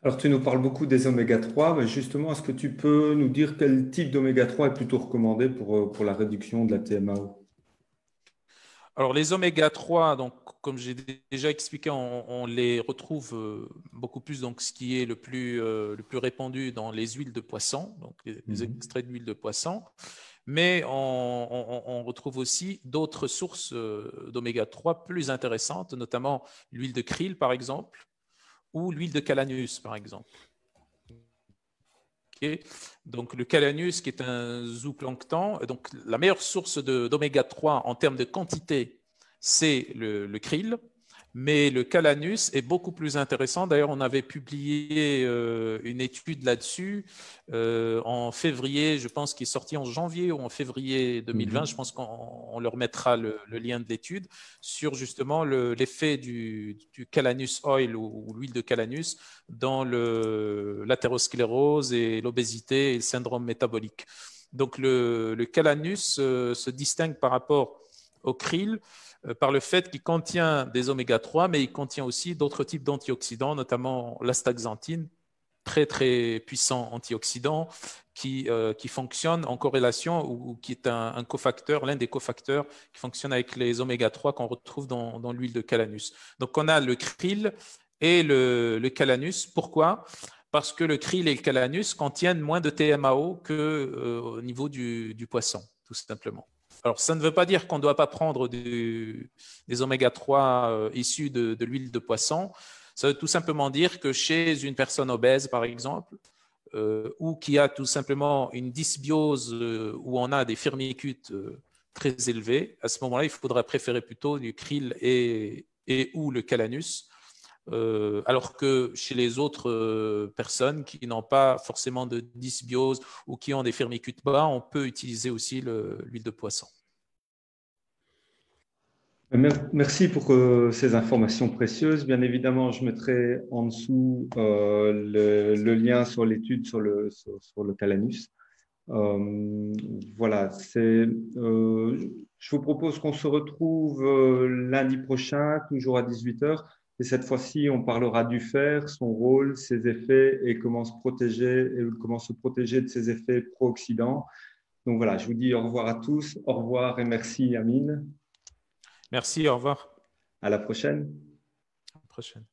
Alors, tu nous parles beaucoup des oméga 3, mais justement, est-ce que tu peux nous dire quel type d'oméga 3 est plutôt recommandé pour la réduction de la TMAO? Alors, les oméga 3, donc, comme j'ai déjà expliqué, on les retrouve beaucoup plus, donc, ce qui est le plus répandu dans les huiles de poisson, donc les Mhm. extraits d'huile de poisson. Mais on retrouve aussi d'autres sources d'oméga 3 plus intéressantes, notamment l'huile de krill, par exemple, ou l'huile de calanus, par exemple. Okay. Donc, le calanus, qui est un zooplancton, donc la meilleure source d'oméga 3 en termes de quantité, c'est le krill, mais le calanus est beaucoup plus intéressant. D'ailleurs, on avait publié une étude là-dessus en février, je pense qu'il est sorti en janvier ou en février 2020. Je Mhm. pense qu'on leur mettra le lien de l'étude sur justement l'effet du calanus oil ou l'huile de calanus dans l'athérosclérose et l'obésité et le syndrome métabolique. Donc le calanus se distingue par rapport au krill par le fait qu'il contient des oméga 3, mais il contient aussi d'autres types d'antioxydants, notamment l'astaxanthine, très très puissant antioxydant qui fonctionne en corrélation ou qui est un cofacteur, l'un des cofacteurs qui fonctionne avec les oméga 3 qu'on retrouve dans l'huile de calanus. Donc on a le krill et le calanus. Pourquoi? Parce que le krill et le calanus contiennent moins de TMAO qu'au niveau du poisson, tout simplement. Alors, ça ne veut pas dire qu'on ne doit pas prendre des oméga 3 issus de l'huile de poisson. Ça veut tout simplement dire que chez une personne obèse, par exemple, ou qui a tout simplement une dysbiose où on a des firmicutes très élevés, à ce moment-là, il faudra préférer plutôt du krill et ou le calanus, alors que chez les autres personnes qui n'ont pas forcément de dysbiose ou qui ont des firmicutes bas, on peut utiliser aussi l'huile de poisson. Merci pour ces informations précieuses. Bien évidemment, je mettrai en dessous le lien sur l'étude sur le calanus. Euh, voilà, je vous propose qu'on se retrouve lundi prochain, toujours à 18 heures. Et cette fois-ci, on parlera du fer, son rôle, ses effets et comment se protéger de ses effets pro-oxydants. Donc voilà, je vous dis au revoir à tous. Au revoir et merci, Amine. Merci, au revoir. À la prochaine. À la prochaine.